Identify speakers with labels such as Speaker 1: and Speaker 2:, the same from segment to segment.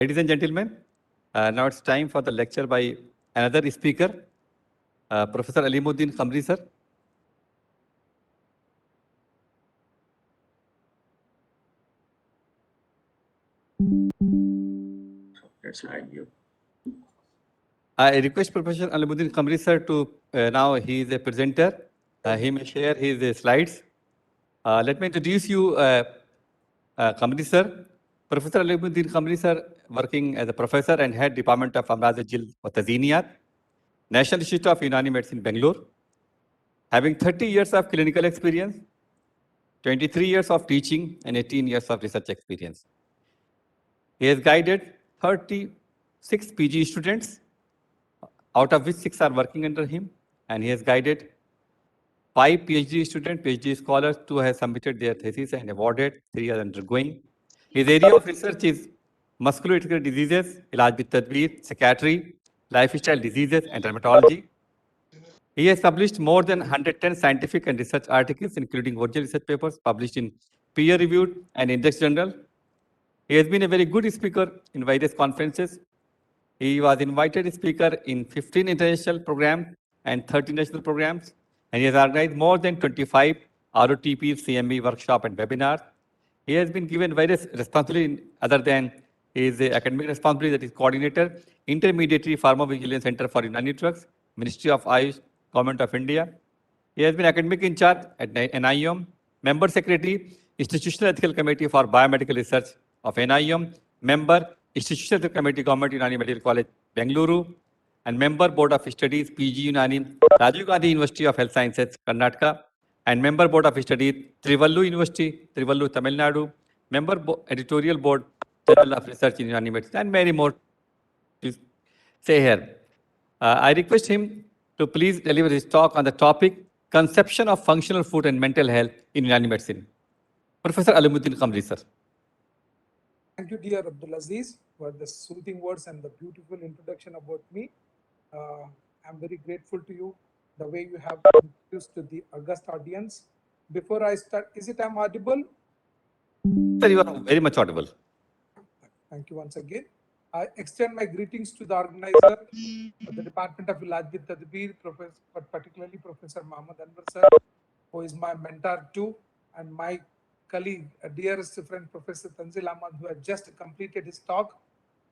Speaker 1: Ladies and gentlemen, now it's time for the lecture by another speaker, Professor Aleemuddin Quamri, sir.
Speaker 2: Let's hide you.
Speaker 1: I request Professor Aleemuddin Quamri, sir, to now he is a presenter. He may share his slides. Let me introduce you, Quamri, sir. Professor Aleemuddin Quamri, sir, working as a professor and head Department of Amrad Jil wa Taziniyat, National Institute of Unani Medicine, Bangalore. Having 30 years of clinical experience, 23 years of teaching, and 18 years of research experience. He has guided 36 PG students, out of which 6 are working under him, and he has guided 5 PhD students, PhD scholars. 2 have submitted their thesis and awarded, 3 are undergoing. His area of research is musculoskeletal diseases, ilaj bit tadbir, psychiatry, lifestyle diseases, and dermatology. He has published more than 110 scientific and research articles, including original research papers published in peer-reviewed and index journal. He has been a very good speaker in various conferences. He was invited speaker in 15 international programs and 30 national programs, and he has organized more than 25 ROTP, CME workshop and webinars. He has been given various responsibilities other than his academic responsibility, that is coordinator, Intermediary Pharmacovigilance Center for Unani Drugs, Ministry of Ayush, Government of India. He has been academic in charge at NIOM, member secretary, Institutional Ethical Committee for Biomedical Research of NIOM, member, Institutional Ethical Committee, Government Unani Medical College, Bengaluru, and member, Board of Studies, PG Unani, Rajiv Gandhi University of Health Sciences, Karnataka, and member, Board of Studies, Trivallu University, Trivallu, Tamil Nadu, member, Editorial Board, Journal of Research in Unani Medicine, and many more to say here. I request him to please deliver his talk on the topic, Conception of Functional Food and Mental Health in Unani Medicine. Professor Aleemuddin Quamri, sir.
Speaker 3: Thank you, dear Abdulaziz, for the soothing words and the beautiful introduction about me. I'm very grateful to you, the way you have introduced to the august audience. Before I start, is it I'm audible?
Speaker 1: Sir, you are very much audible.
Speaker 3: Thank you once again. I extend my greetings to the organizer, the Department of Ilaj with Tadbir, particularly Professor Mohammad, sir, who is my mentor too, and my colleague, a dearest friend, Professor Tanzil Ahmad, who has just completed his talk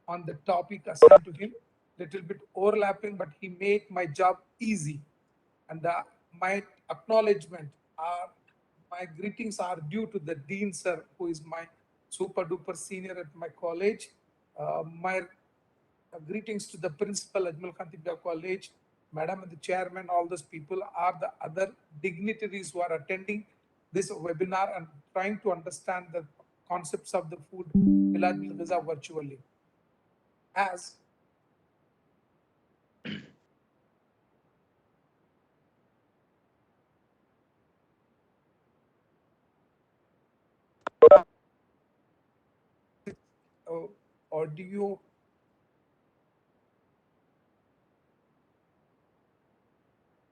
Speaker 3: on the topic assigned to him. Little bit overlapping, but he made my job easy. And my acknowledgement, my greetings are due to the Dean, sir, who is my super duper senior at my college. My greetings to the principal, Ajmal Khan Tibia College, Madam and the chairman. All those people are the other dignitaries who are attending this webinar and trying to understand the concepts of the food Ilaj bil Ghiza virtually. As audio.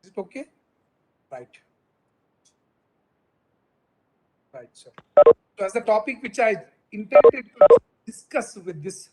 Speaker 3: Is it okay? Right. Right, sir. So as the topic which I intended to discuss with this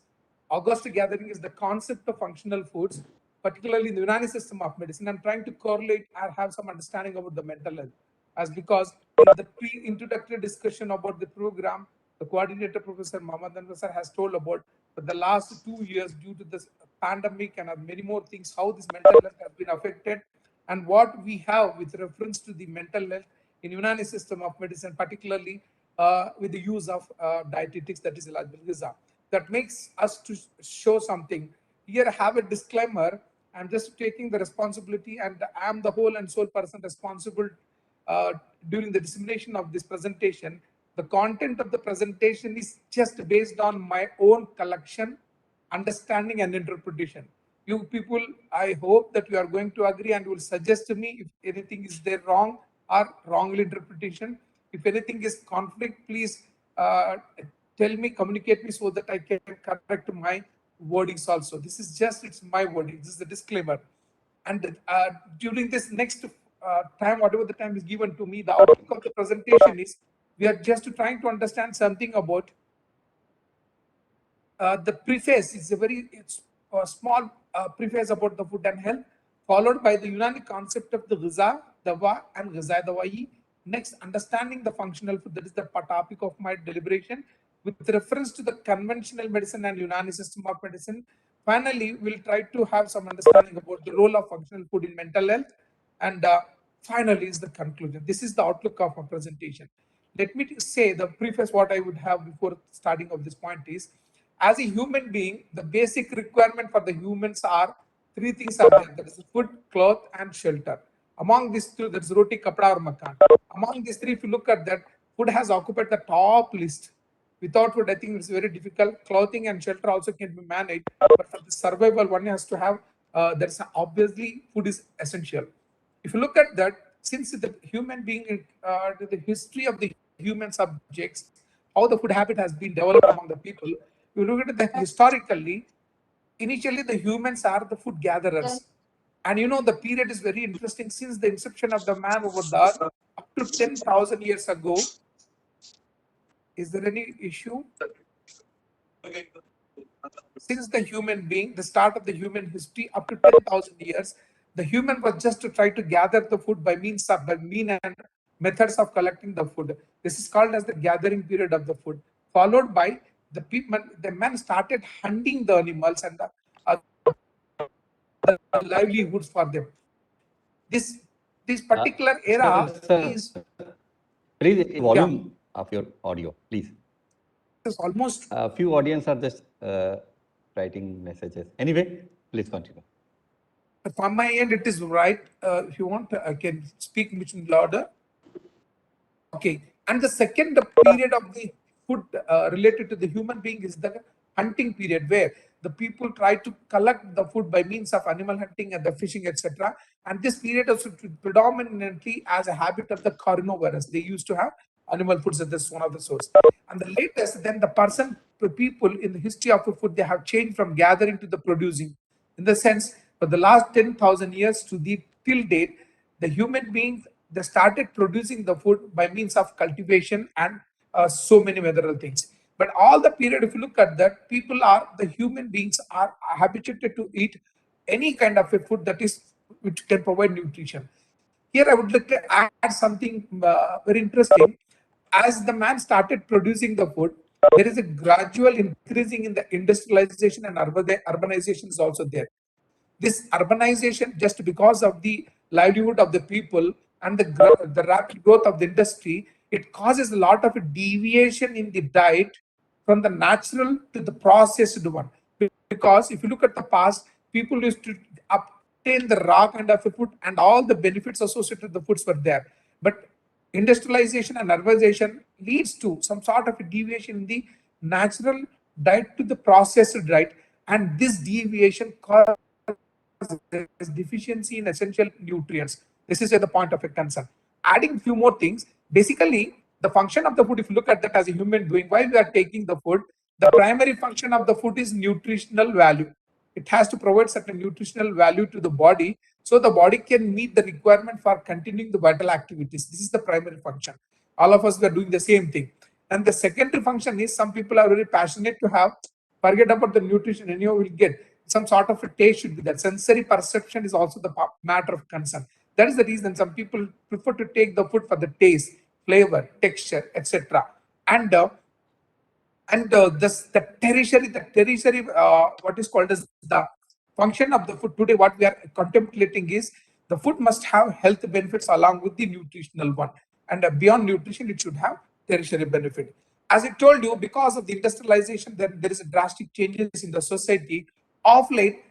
Speaker 3: August gathering is the concept of functional foods, particularly in the Unani system of medicine. I'm trying to correlate and have some understanding about the mental health, as because in the pre-introductory discussion about the program, the coordinator, Professor Mohammad sir, has told about the last 2 years due to this pandemic and many more things, how this mental health has been affected, and what we have with reference to the mental health in Unani system of medicine, particularly with the use of dietetics, that is Ilaj bil Ghiza. That makes us to show something. Here I have a disclaimer. I'm just taking the responsibility, and I'm the whole and sole person responsible during the dissemination of this presentation. The content of the presentation is just based on my own collection, understanding, and interpretation. You people, I hope that you are going to agree and will suggest to me if anything is there wrong or wrongly interpretation. If anything is conflict, please tell me, communicate me so that I can correct my wordings also. This is just, it's my wording. This is the disclaimer. And during this next time, whatever the time is given to me, the outlook of the presentation is, we are just trying to understand something about the preface is a very small preface about the food and health, followed by the Unani concept of the Ghiza, Dawa, and Ghiza Dawai. Next, understanding the functional food, that is the topic of my deliberation, with reference to the conventional medicine and Unani system of medicine. Finally, we'll try to have some understanding about the role of functional food in mental health. And finally is the conclusion. This is the outlook of my presentation. Let me say the preface what I would have before starting of this point is, as a human being, the basic requirement for the humans are three things are there. That is food, cloth, and shelter. Among these two, there's roti, kapda, or makan. Among these three, if you look at that, food has occupied the top list. Without food, I think it's very difficult. Clothing and shelter also can be managed, but for the survival, one has to have. There's obviously food is essential. If you look at that, since the human being, the history of the human subjects, how the food habit has been developed among the people, you look at that historically, initially the humans are the food gatherers. And you know, the period is very interesting since the inception of the man over there up to 10,000 years ago. Is there any issue? Since the human being, the start of the human history up to 10,000 years, the human was just to try to gather the food by means and methods of collecting the food. This is called as the gathering period of the food, followed by the people. The man started hunting the animals and the livelihoods for them. This particular era is
Speaker 1: please volume of your audio, please.
Speaker 3: It's almost
Speaker 1: A few audience are just writing messages. Anyway, please continue.
Speaker 3: from my end. It is right. If you want, I can speak much louder. Okay. And the second period of the food related to the human being is the hunting period, where the people try to collect the food by means of animal hunting and the fishing, etc. And this period was predominantly as a habit of the carnivorous. They used to have animal foods as this one of the source. And the latest, then the people in the history of the food, they have changed from gathering to the producing. In the sense, for the last 10,000 years to the till date, the human beings, they started producing the food by means of cultivation and so many other things. But all the period, if you look at that, the human beings are habituated to eat any kind of a food that is which can provide nutrition. Here, I would like to add something very interesting. As the man started producing the food, there is a gradual increasing in the industrialization and urbanization is also there. This urbanization, just because of the livelihood of the people and the rapid growth of the industry, it causes a lot of a deviation in the diet from the natural to the processed one. Because if you look at the past, people used to obtain the raw kind of a food and all the benefits associated with the foods were there. But industrialization and urbanization leads to some sort of a deviation in the natural diet to the processed diet, and this deviation causes deficiency in essential nutrients. This is the point of a concern. Adding few more things, basically the function of the food, if you look at that as a human being, while we are taking the food, the primary function of the food is nutritional value. It has to provide certain nutritional value to the body, so the body can meet the requirement for continuing the vital activities. This is the primary function. All of us are doing the same thing. And the secondary function is, some people are very passionate to have, forget about the nutrition, and you will get some sort of a taste should be there. Sensory perception is also the matter of concern. That is the reason some people prefer to take the food for the taste, flavor, texture, etc. And the tertiary what is called as the function of the food today, what we are contemplating is, the food must have health benefits along with the nutritional one, and beyond nutrition it should have tertiary benefit. As I told you, because of the industrialization, there is a drastic changes in the society. Of late,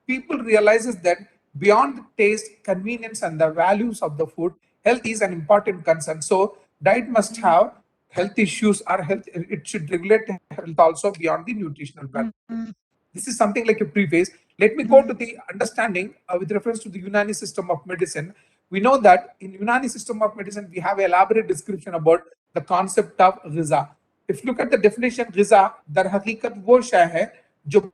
Speaker 3: people realizes that beyond the taste, convenience, and the values of the food, health is an important concern. So diet must have health issues, or health, it should regulate health also beyond the nutritional value. This is something like a preface. Let me go to the understanding with reference to the Unani system of medicine. We know that in Unani system of medicine, we have an elaborate description about the concept of Ghiza. If you look at the definition, Ghiza, dar haqiqat wo shay hai jo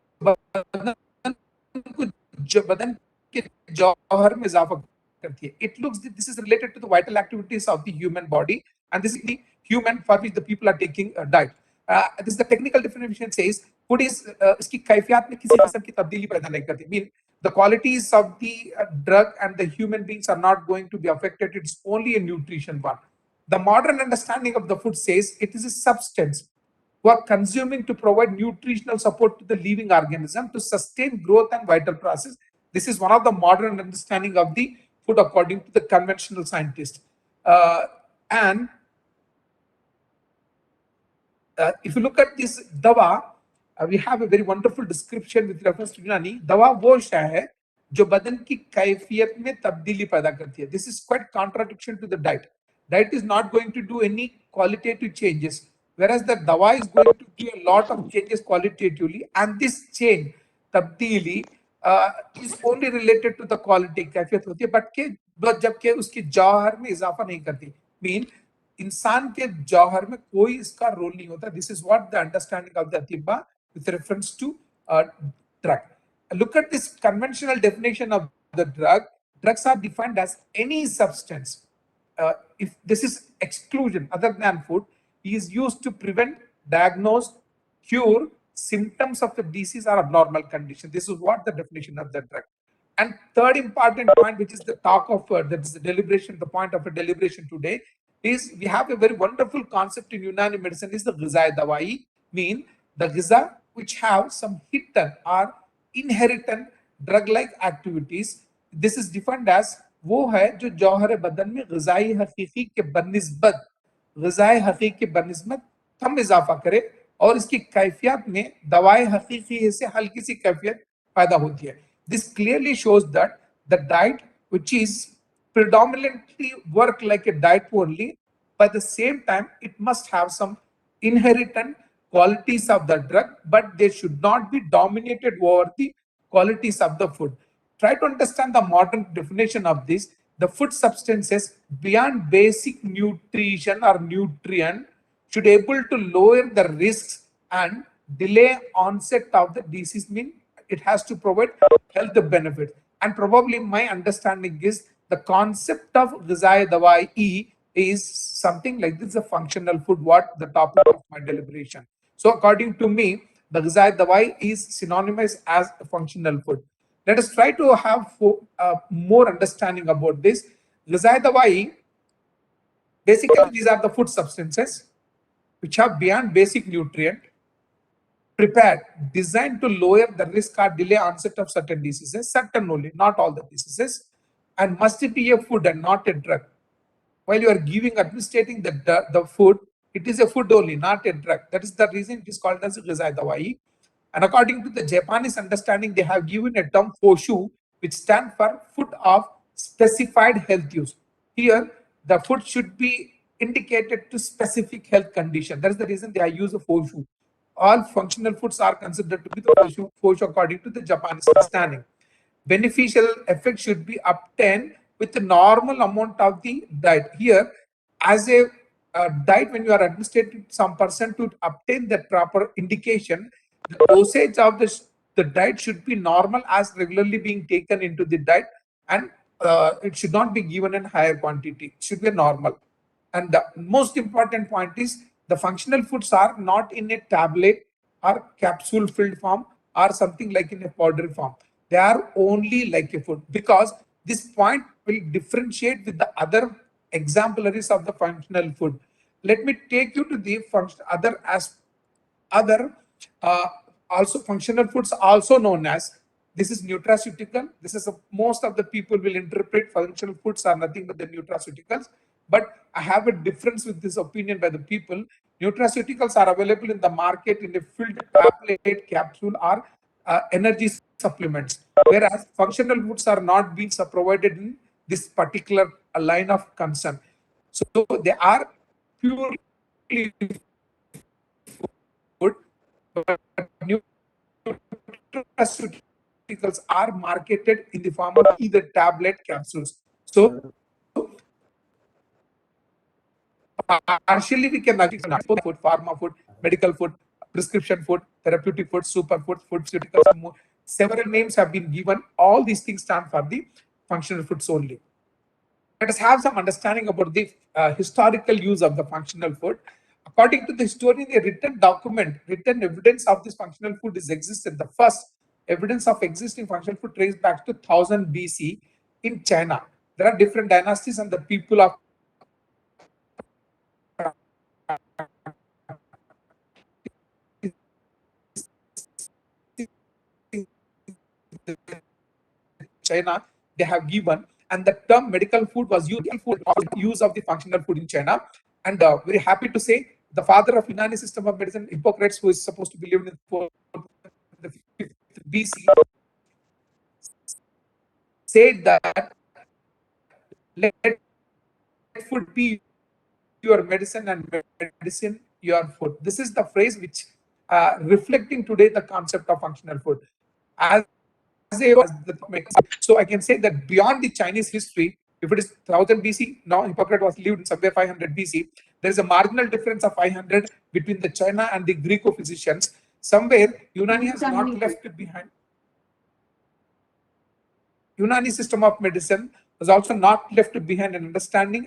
Speaker 3: बदन के जौहर में इजाफा करती है. It looks this is related to the vital activities of the human body, and this is the human for which the people are taking a diet. this is the technical definition says food is इसकी कैफियत में किसी किस्म की तब्दीली पैदा नहीं करती. Mean the qualities of the drug and the human beings are not going to be affected. It's only a nutrition one. The modern understanding of the food says it is a substance who are consuming to provide nutritional support to the living organism to sustain growth and vital process. This is one of the modern understanding of the food according to the conventional scientists. And if you look at this dawa, we have a very wonderful description with reference to Unani. Dawa वो शय है जो बदन की कैफियत में तब्दीली पैदा करती है. This is quite contradiction to the diet. Diet is not going to do any qualitative changes, whereas the dawa is going to do a lot of changes qualitatively, and this change तब्दीली is only related to the quality कैफियत होती है, but जबकि उसकी जौहर में इजाफा नहीं करती. Mean इंसान के जौहर में कोई इसका रोल नहीं होता. This is what the understanding of the atibba with reference to drug. Look at this conventional definition of the drug. Drugs are defined as any substance. If this is exclusion other than food, is used to prevent, diagnose, cure symptoms of the disease or abnormal condition. This is what the definition of the drug. And third important point, which is the talk of that is the deliberation, the point of a deliberation today, is we have a very wonderful concept in Unani medicine is the Ghizai Dawai, mean the Ghiza which have some hidden or inherent drug-like activities. This is defined as वो है जो जौहर बदन में ग़िज़ाई हकीकी के बनिस्बत ग़िज़ाई हकीकी के बनिस्बत कम इजाफा करे और इसकी कैफियत में दवाई हकीकी से हल्की सी कैफियत पैदा होती है. This clearly shows that the diet which is predominantly work like a diet only, by the same time it must have some inherent qualities of the drug, but they should not be dominated over the qualities of the food. Try to understand the modern definition of this. The food substances beyond basic nutrition or nutrient should able to lower the risks and delay onset of the disease. Mean it has to provide health benefits. And probably my understanding is the concept of Ghizai Dawai is something like this, a functional food, what the topic of my deliberation. So according to me, the Ghizai Dawai is synonymous as a functional food. Let us try to have more understanding about this. Ghizai Dawai, basically these are the food substances which have beyond basic nutrient, prepared, designed to lower the risk or delay onset of certain diseases, certain only, not all the diseases, and must be a food and not a drug. While you are administrating the food, it is a food only, not a drug. That is the reason it is called as Ghizai Dawai. And according to the Japanese understanding, they have given a term Foshu, which stands for food of specified health use. Here, the food should be indicated to specific health condition. That is the reason they have used a Foshu. All functional foods are considered to be the Foshu according to the Japanese understanding. Beneficial effect should be obtained with the normal amount of the diet. Here, as a diet, when you are administering some person to obtain that proper indication, the dosage of the diet should be normal as regularly being taken into the diet, and it should not be given in higher quantity. It should be normal. And the most important point is the functional foods are not in a tablet or capsule filled form or something like in a powder form. They are only like a food, because this point will differentiate with the other exemplaries of the functional food. Let me take you to the also functional foods, also known as, this is nutraceutical. This is most of the people will interpret functional foods are nothing but the nutraceuticals. But I have a difference with this opinion by the people. Nutraceuticals are available in the market in a filled tablet, capsule, or energy supplements, whereas functional foods are not being provided in this particular line of concern. So they are purely food, but nutraceuticals are marketed in the form of either tablet, capsules. So partially we can food, pharma food, medical food, prescription food, therapeutic food, superfood, foodceuticals. Several names have been given. All these things stand for the functional foods only. Let us have some understanding about the historical use of the functional food. According to the historian, a written evidence of this functional food is existed. The first evidence of existing functional food traced back to 1000 BC in China. There are different dynasties and the people of China they have given, and the term medical food was used for use of the functional food in China. And very happy to say the father of Unani system of medicine, Hippocrates, who is supposed to be lived in the 5th BC, said that let food be your medicine and medicine your food. This is the phrase which reflecting today the concept of functional food. So I can say that beyond the Chinese history, if it is 1000 BC, now Hippocrates was lived in somewhere 500 BC, there is a marginal difference of 500 between the China and the Greco physicians. Somewhere Unani has not left behind. Unani system of medicine was also not left behind an understanding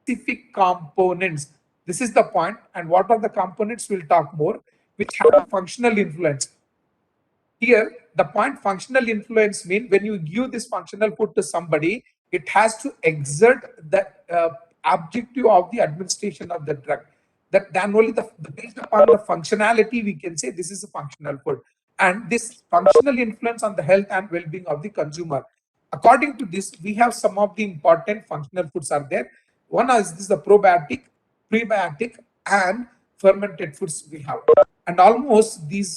Speaker 3: specific components. This is the point, and what are the components we'll talk more, which have a functional influence. Here, the point functional influence mean when you give this functional food to somebody, it has to exert the objective of the administration of the drug. That then only based upon the functionality we can say this is a functional food, and this functional influence on the health and well-being of the consumer. According to this, we have some of the important functional foods are there. One is this the probiotic, prebiotic, and fermented foods we have, and almost these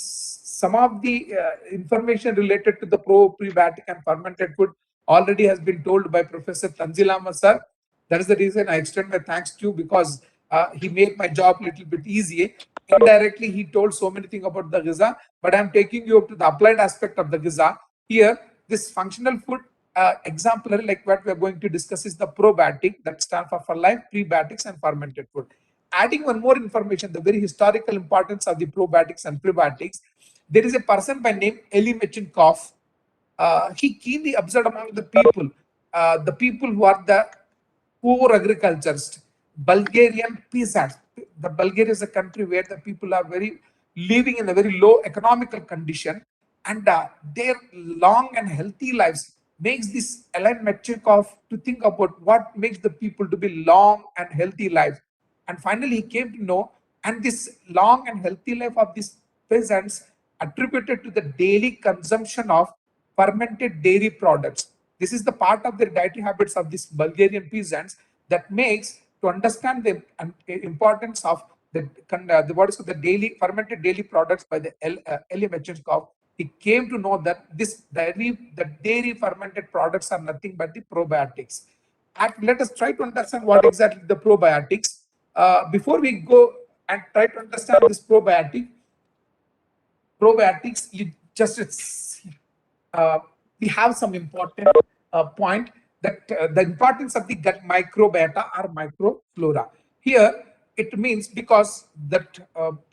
Speaker 3: some of the information related to the prebiotic and fermented food already has been told by Professor Tanzilama sir. That is the reason I extend my thanks to you, because he made my job a little bit easy. Indirectly, he told so many things about the Giza, but I'm taking you up to the applied aspect of the Giza. Here, this functional food exemplary, like what we are going to discuss, is the probiotic, that stands for life, prebiotics, and fermented food. Adding one more information, the very historical importance of the probiotics and prebiotics. There is a person by name Aleemuddin Quamri. He keenly observed among the people who are the poor agriculturists, Bulgarian peasants. The Bulgaria is a country where the people are very living in a very low economical condition, and their long and healthy lives makes this Alan Metchikov to think about what makes the people to be long and healthy lives. And finally, he came to know, and this long and healthy life of these peasants attributed to the daily consumption of fermented dairy products. This is the part of the dietary habits of these Bulgarian peasants that makes to understand the importance of the what is called the daily fermented daily products by the Elie Metchnikov. He came to know that the dairy fermented products are nothing but the probiotics. And let us try to understand what exactly the probiotics. Before we go and try to understand this probiotics, we have some important point that the importance of the gut microbiota or microflora. Here, it means because that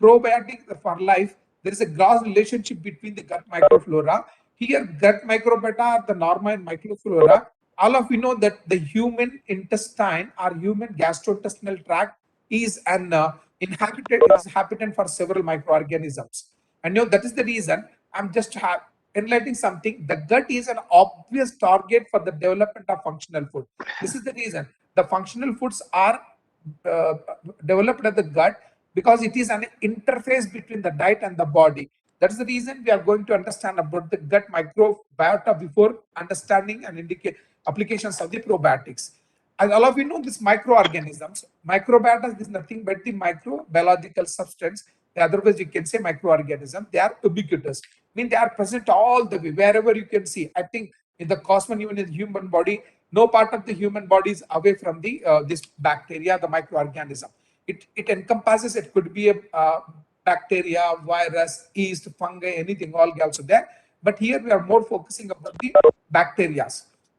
Speaker 3: probiotic for life, there is a gross relationship between the gut microflora. Here, gut microbiota are the normal microflora all of you know that the human intestine or human gastrointestinal tract is an inhabitant for several microorganisms. And that is the reason I'm just enlightening something. The gut is an obvious target for the development of functional food. This is the reason the functional foods are uh, developed at the gut, because it is an interface between the diet and the body. That's the reason we are going to understand about the gut microbiota before understanding and indicate applications of the probiotics. As all of you know, these microorganisms, microbiota is nothing but the microbiological substance. Otherwise, you can say microorganism. They are ubiquitous. I mean, they are present all the way, wherever you can see. I think in the cosmos, even in the human body, no part of the human body is away from the this bacteria, the microorganism. It encompasses. It could be a bacteria, virus, yeast, fungi, anything, all also there. But here we are more focusing about the bacteria,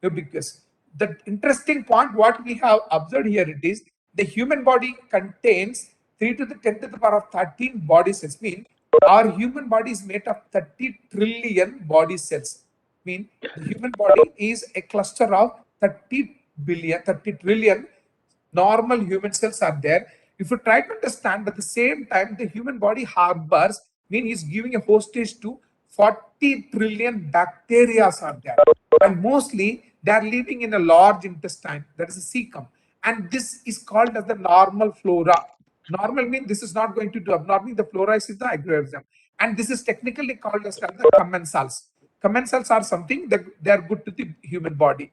Speaker 3: ubiquitous. The interesting point, what we have observed here, it is the human body contains 3 to the 10 to the power of 13 body cells. Mean our human body is made of 30 trillion body cells. Mean the human body is a cluster of 30 trillion normal human cells are there. If you try to understand, at the same time, the human body harbors, mean is giving a hostage to 40 trillion bacteria are there. And mostly they are living in a large intestine, that is a cecum. And this is called as the normal flora. Normal means this is not going to do abnormal. The flora is the agroorganism. And this is technically called as the commensals. Commensals are something that they are good to the human body.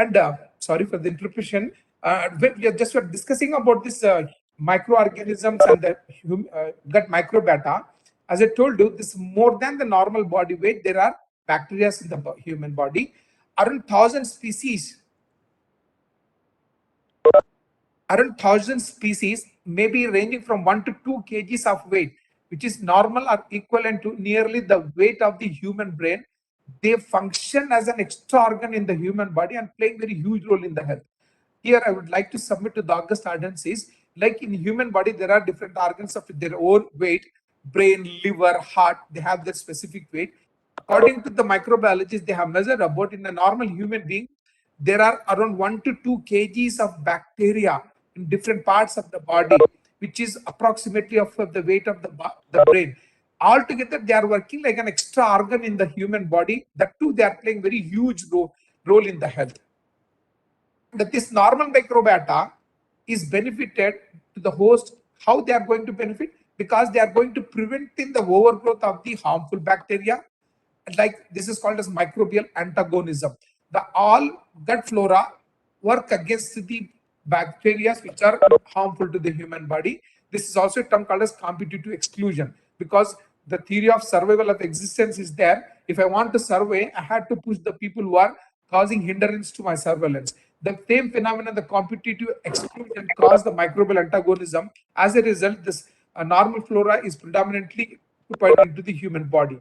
Speaker 3: And sorry for the interruption. When we are just discussing about this microorganisms and the gut microbiota. As I told you, this more than the normal body weight. There are bacteria in the human body. Around 1,000 species. Around 1,000 species, maybe ranging from 1 to 2 kgs of weight, which is normal or equivalent to nearly the weight of the human brain. They function as an extra organ in the human body and playing very huge role in the health. Here, I would like to submit to the august audiences, like in human body, there are different organs of their own weight, brain, liver, heart, they have their specific weight. According to the microbiologists, they have measured about in a normal human being, there are around 1 to 2 kgs of bacteria in different parts of the body, which is approximately of the weight of the brain. Altogether, they are working like an extra organ in the human body. That too, they are playing very huge role in the health. That this normal microbiota is benefited to the host. How they are going to benefit? Because they are going to prevent in the overgrowth of the harmful bacteria. Like this is called as microbial antagonism. The all gut flora work against the bacteria which are harmful to the human body. This is also a term called as competitive exclusion, because the theory of survival of existence is there. If I want to survey, I had to push the people who are causing hindrance to my surveillance. The same phenomenon, the competitive exclusion, caused the microbial antagonism. As a result, this normal flora is predominantly occupied into the human body.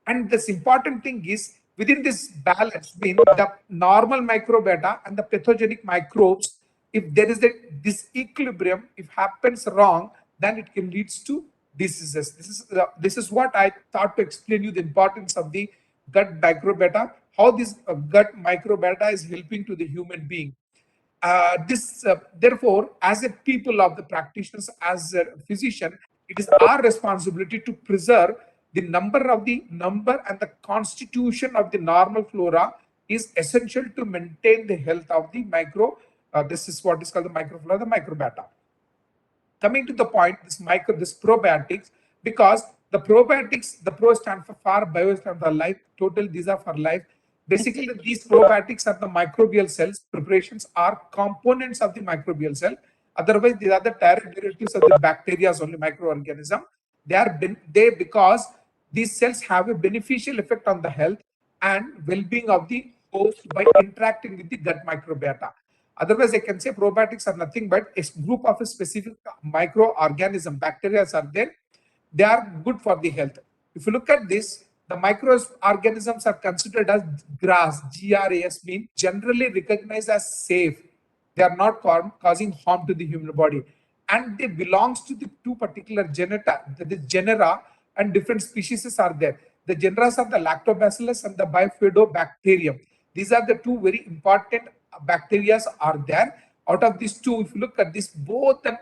Speaker 3: And this important thing is, within this balance between the normal microbiota and the pathogenic microbes, if there is a disequilibrium, if happens wrong, then it can lead to diseases. This is what I thought to explain you the importance of the gut microbiota, how this gut microbiota is helping to the human being. Therefore, as a people of the practitioners, as a physician, it is our responsibility to preserve the number and the constitution of the normal flora is essential to maintain the health of the micro. This is what is called the microflora, the microbiota. Coming to the point, this probiotics, because the probiotics, the pro stand for bio stand for life, total these are for life. Basically, these probiotics are the microbial cells. Preparations are components of the microbial cell. Otherwise, these are the direct derivatives of the bacteria, only microorganism. They because these cells have a beneficial effect on the health and well-being of the host by interacting with the gut microbiota. Otherwise, I can say probiotics are nothing but a group of a specific microorganism, bacteria are there. They are good for the health. If you look at this, the microorganisms are considered as GRAS, GRAS mean generally recognized as safe. They are not causing harm to the human body. And they belongs to the two particular genera, and different species are there. The genera are the lactobacillus and the bifidobacterium. These are the two very important bacteria are there. Out of these two, if you look at this, both the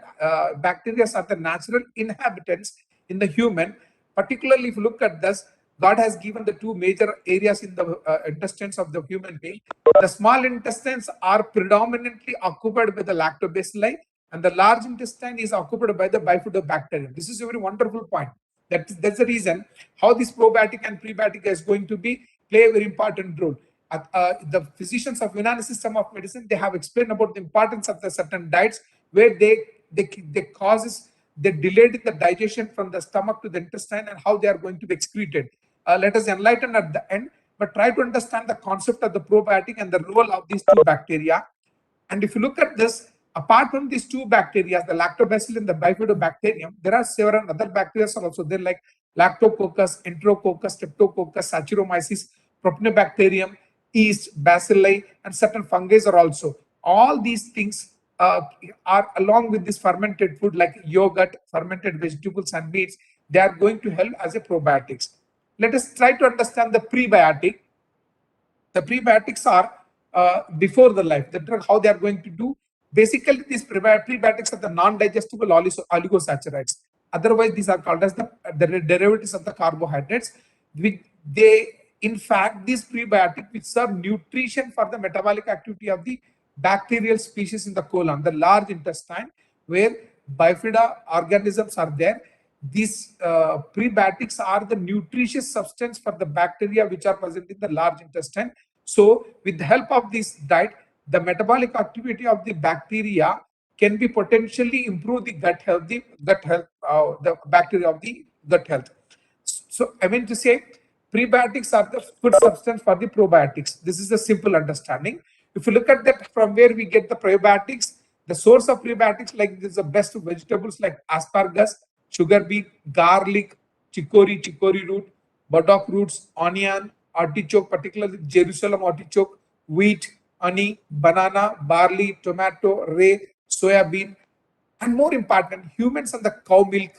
Speaker 3: bacteria are the natural inhabitants in the human. Particularly if you look at this, God has given the two major areas in the intestines of the human being. The small intestines are predominantly occupied by the lactobacilli, and the large intestine is occupied by the bifidobacterium. This is a very wonderful point. That's the reason how this probiotic and prebiotic is going to play a very important role. The physicians of Unani system of medicine, they have explained about the importance of the certain diets where they delayed in the digestion from the stomach to the intestine and how they are going to be excreted. Let us enlighten at the end, but try to understand the concept of the probiotic and the role of these two bacteria. And if you look at this, apart from these two bacteria, the lactobacillus and the bifidobacterium, there are several other bacteria also there, like lactococcus, enterococcus, streptococcus, saccharomyces, propionibacterium, yeast, bacilli, and certain fungi are also. All these things are along with this fermented food like yogurt, fermented vegetables and meats. They are going to help as a probiotics. Let us try to understand the prebiotic. The prebiotics are before the life, the drug, how they are going to do. Basically, these prebiotics are the non-digestible oligosaccharides. Otherwise, these are called as the derivatives of the carbohydrates. In fact, these prebiotics which serve nutrition for the metabolic activity of the bacterial species in the colon, the large intestine, where bifida organisms are there. These prebiotics are the nutritious substance for the bacteria which are present in the large intestine. So, with the help of this diet, the metabolic activity of the bacteria can be potentially improve the gut health, the bacteria of the gut health. So, I mean to say, prebiotics are the food substance for the probiotics. This is a simple understanding. If you look at that, from where we get the probiotics, the source of prebiotics, like this, the best vegetables like asparagus, sugar beet, garlic, chicory root, burdock roots, onion, artichoke, particularly Jerusalem artichoke, wheat, honey, banana, barley, tomato, ray, soya bean, and more important, humans and the cow milk,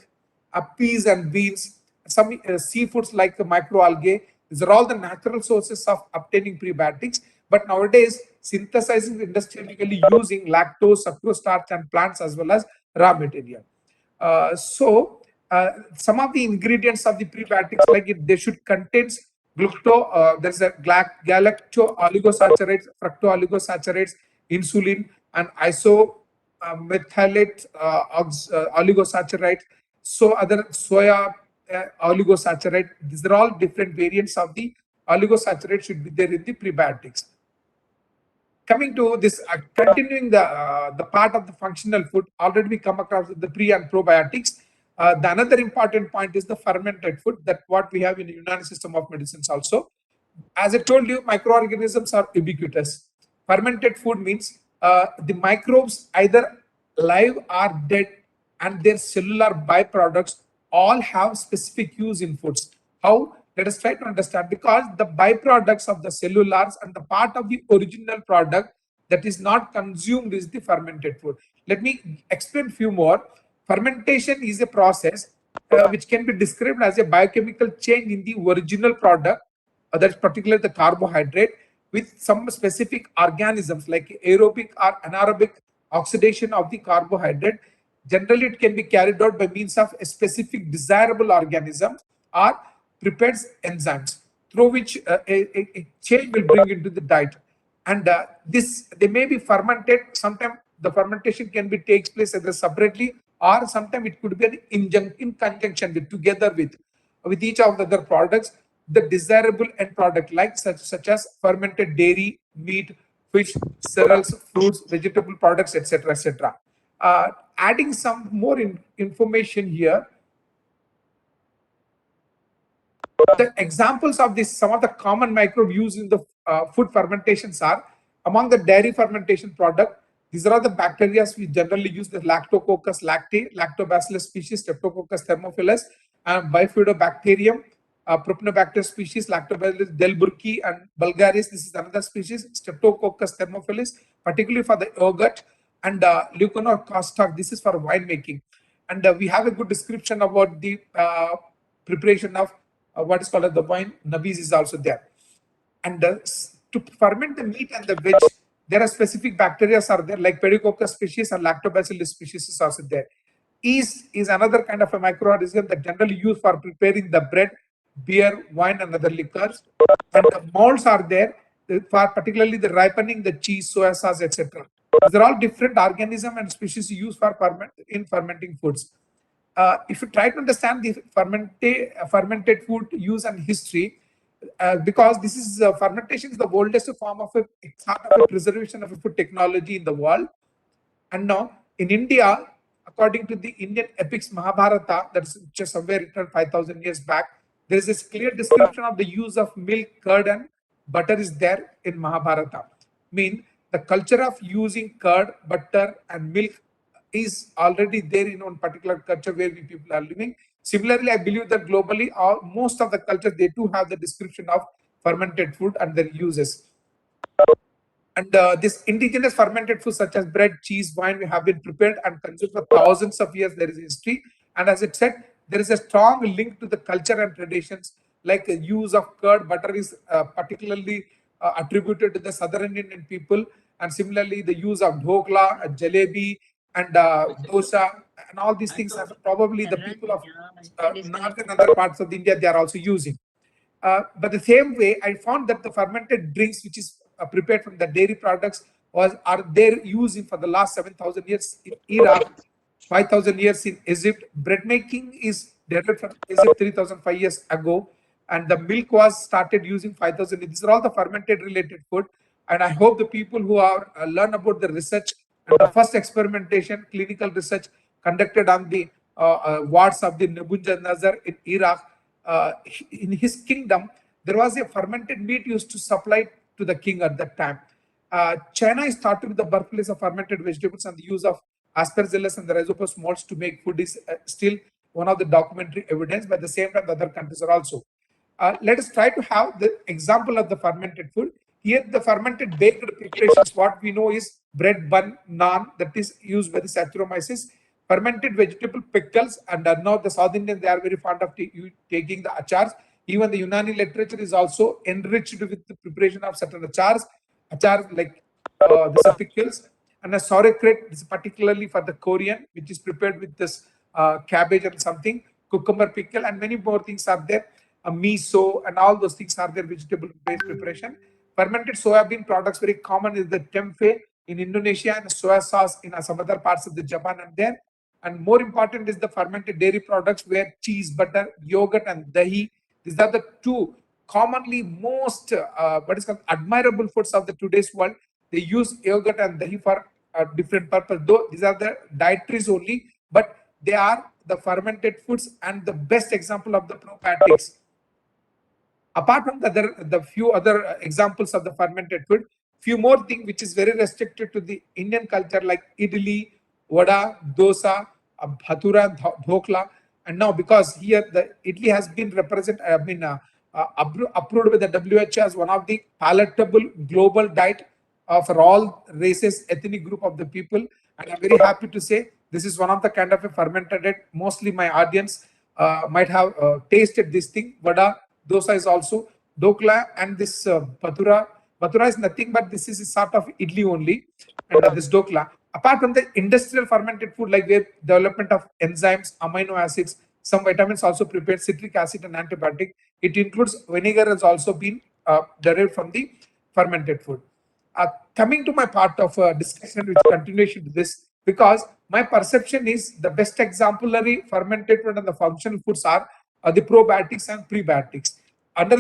Speaker 3: peas and beans, some seafoods like the microalgae. These are all the natural sources of obtaining prebiotics. But nowadays, synthesizing industrially using lactose, sucrose, starch, and plants as well as raw material. Some of the ingredients of the prebiotics, like they should contain there's a galacto oligosaccharides, fructo oligosaccharides, insulin, and methylate oligosaccharides. So other soya oligosaccharide. These are all different variants of the oligosaccharide should be there in the prebiotics. Coming to this, continuing the part of the functional food, already we come across the pre and probiotics. The another important point is the fermented food, that what we have in the Unani system of medicines also. As I told you, microorganisms are ubiquitous. Fermented food means the microbes, either live or dead, and their cellular byproducts all have specific use in foods. How? Let us try to understand, because the byproducts of the cellulars and the part of the original product that is not consumed is the fermented food. Let me explain few more. Fermentation is a process which can be described as a biochemical change in the original product, that is particularly the carbohydrate, with some specific organisms like aerobic or anaerobic oxidation of the carbohydrate. Generally, it can be carried out by means of a specific desirable organism or prepared enzymes, through which a change will bring into the diet. And they may be fermented. Sometimes the fermentation can be takes place either separately, or sometimes it could be in conjunction with, together with each of the other products, the desirable end product, like such as fermented dairy, meat, fish, cereals, fruits, vegetable products, etc., etc. Adding some more information here. The examples of this, some of the common microbes used in the food fermentations are, among the dairy fermentation product, These are all the bacteria we generally use: the Lactococcus lactate, Lactobacillus species, Streptococcus thermophilus, and Bifidobacterium, Propionibacter species, Lactobacillus delbrueckii and vulgaris. This is another species, Streptococcus thermophilus, particularly for the yogurt, and Leucanor caustic. This is for winemaking. And we have a good description about the preparation of what is called as the wine. Nabis is also there. And to ferment the meat and the veg, there are specific bacteria are there, like Pediococcus species and Lactobacillus species is also there. Yeast is another kind of a microorganism that generally used for preparing the bread, beer, wine, and other liquors. And the molds are there for particularly the ripening the cheese, soya sauce, etc. These are all different organisms and species used for fermenting foods. If you try to understand the fermented food use and history, because this is fermentation is the oldest form of a preservation of a food technology in the world. And now in India, according to the Indian epics Mahabharata, that's just somewhere written 5,000 years back, there is this clear description of the use of milk, curd, and butter is there in Mahabharata. Mean the culture of using curd, butter, and milk is already there in one particular culture where we people are living. Similarly, I believe that globally, most of the cultures, they do have the description of fermented food and their uses. And this indigenous fermented foods such as bread, cheese, wine, we have been prepared and consumed for thousands of years. There is history. And as it said, there is a strong link to the culture and traditions, like the use of curd. Butter is particularly attributed to the southern Indian people. And similarly, the use of dhokla, jalebi, and dosa, and all these things are probably the people of north and other parts of India, they are also using. But the same way, I found that the fermented drinks, which is prepared from the dairy products, are there using for the last 7,000 years in Iraq, 5,000 years in Egypt. Bread making is derived from Egypt 3,005 years ago, and the milk was started using 5,000. These are all the fermented related food, and I hope the people who are learn about the research and the first experimentation, clinical research conducted on the wards of the Nebuchadnezzar in Iraq. In his kingdom, there was a fermented meat used to supply to the king at that time. China is thought to be the birthplace of fermented vegetables, and the use of aspergillus and the rhizopus molds to make food is still one of the documentary evidence. But at the same time, the other countries are also. Let us try to have the example of the fermented food. Here, the fermented baked preparations, what we know is bread, bun, naan, that is used by the Saccharomyces. Fermented vegetable pickles, and now the South Indians, they are very fond of taking the achars. Even the Unani literature is also enriched with the preparation of certain achars like these pickles. And a sauerkraut, this is particularly for the Korean, which is prepared with this cabbage and something, cucumber pickle, and many more things are there. Miso and all those things are there, vegetable-based preparation. Fermented soybean products, very common is the tempeh in Indonesia and soya sauce in some other parts of the Japan and there. And more important is the fermented dairy products where cheese, butter, yogurt, and dahi. These are the two commonly most what is called admirable foods of the today's world. They use yogurt and dahi for a different purpose. Though these are the dietaries only, but they are the fermented foods and the best example of the probiotics. Apart from the few other examples of the fermented food, few more things which is very restricted to the Indian culture, like idli, vada, dosa, bhatura, dhokla. And now because here the idli has been approved by the WHO as one of the palatable global diet for all races, ethnic group of the people. And I'm very happy to say this is one of the kind of a fermented diet. Mostly my audience might have tasted this thing. Vada, dosa is also dokla, and this bhatura. Bhatura is nothing but this is a sort of idli only, and this dokla. Apart from the industrial fermented food, like the development of enzymes, amino acids, some vitamins also prepared, citric acid and antibiotic. It includes vinegar has also been derived from the fermented food. Coming to my part of discussion, which continuation to this, because my perception is the best exemplary fermented food and the functional foods are the probiotics and prebiotics. Under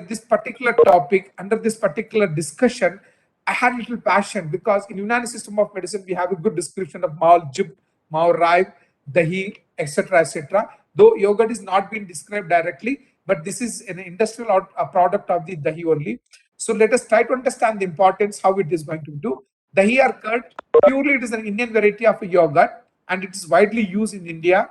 Speaker 3: this particular topic, under this particular discussion, I had a little passion because in Unani system of medicine, we have a good description of Maul Jib, Maul Rai, Dahi, etc., etc. Though yogurt is not being described directly, but this is an industrial product of the Dahi only. So let us try to understand the importance, how it is going to do. Dahi or curd, purely it is an Indian variety of a yogurt and it is widely used in India.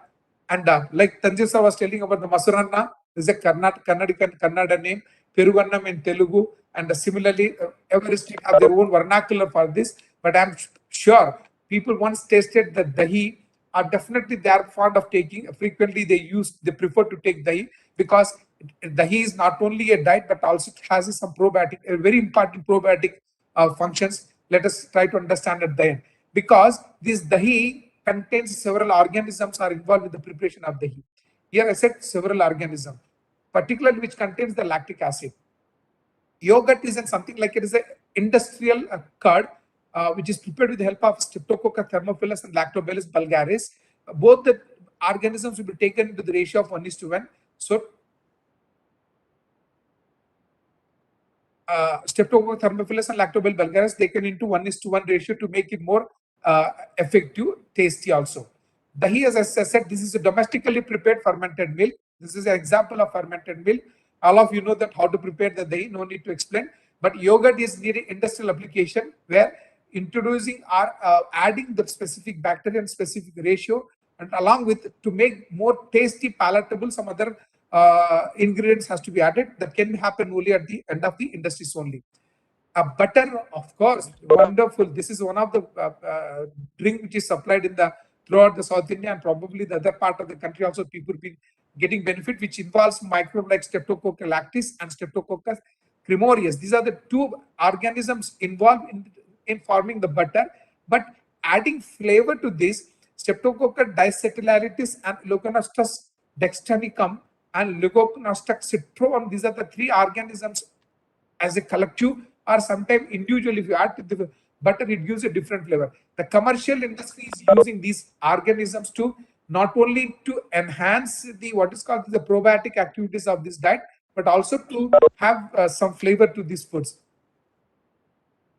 Speaker 3: And like Tanjil sir was telling about the Masuranna, this is a Kannada name, Perugannam in Telugu, and similarly, every state have their own vernacular for this. But I'm sure people once tasted the dahi are definitely they are fond of taking. Frequently, they prefer to take dahi because dahi is not only a diet but also has some probiotic, very important probiotic functions. Let us try to understand at the end because this dahi contains several organisms are involved with the preparation of dahi. Here I said several organisms, particularly which contains the lactic acid. Yogurt is something like it is an industrial curd, which is prepared with the help of Streptococcus thermophilus and Lactobacillus bulgaris. Both the organisms will be taken into the ratio of 1:1. So, Streptococcus thermophilus and Lactobacillus bulgaris taken into 1:1 ratio to make it more effective, tasty also. Dahi, as I said, this is a domestically prepared fermented milk. This is an example of fermented milk. All of you know that how to prepare the dahi, no need to explain. But yogurt is needed industrial application where introducing or adding the specific bacteria and specific ratio, and along with to make more tasty, palatable, some other ingredients has to be added. That can happen only at the end of the industries only. Butter, of course, wonderful. This is one of the drink which is supplied in the throughout the South India and probably the other part of the country also. People been getting benefit, which involves microbe like Streptococcus lactis and Streptococcus cremorius. These are the two organisms involved in forming the butter. But adding flavor to this, Streptococcus diacetylaritis and Leuconostoc dextranicum and Leuconostoc citron. These are the three organisms as a collective or sometimes individually. If you add to the butter, it gives a different flavor. The commercial industry is using these organisms to not only to enhance the what is called the probiotic activities of this diet, but also to have some flavor to these foods.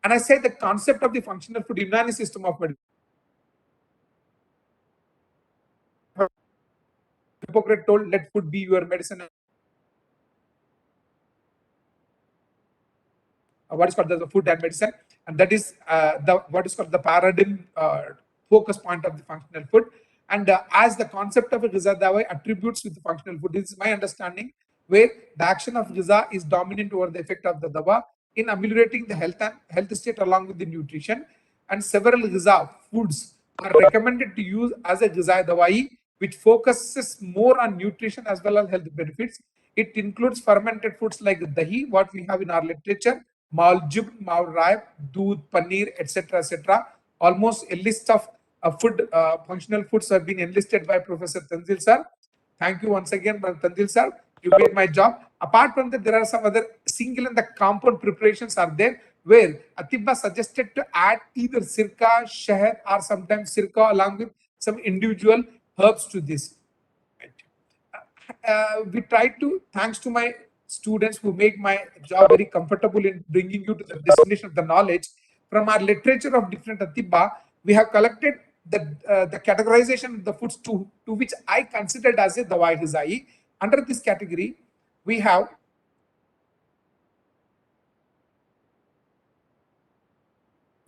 Speaker 3: And I say the concept of the functional food Unani system of medicine. Hippocrates told, "Let food be your medicine." What is called the food and medicine, and that is the what is called the paradigm focus point of the functional food. And as the concept of a Ghiza Dawai attributes with the functional food, this is my understanding, where the action of Ghiza is dominant over the effect of the Dawa in ameliorating the health state along with the nutrition. And several Ghiza foods are recommended to use as a Ghiza Dawai, which focuses more on nutrition as well as health benefits. It includes fermented foods like dahi, what we have in our literature, maljub, maulrai, doodh, paneer, etc. Almost a list of food functional foods have been enlisted by Professor Tanzil sir. Thank you once again, Tanzil sir. You made my job. Apart from that, there are some other single and the compound preparations are there where Atibba suggested to add either sirka, shahad, or sometimes sirka along with some individual herbs to this. We try to, thanks to my students who make my job very comfortable in bringing you to the destination of the knowledge. From our literature of different Atibba, we have collected the categorization of the foods to which I considered as a Dawai Ghizai. Under this category, we have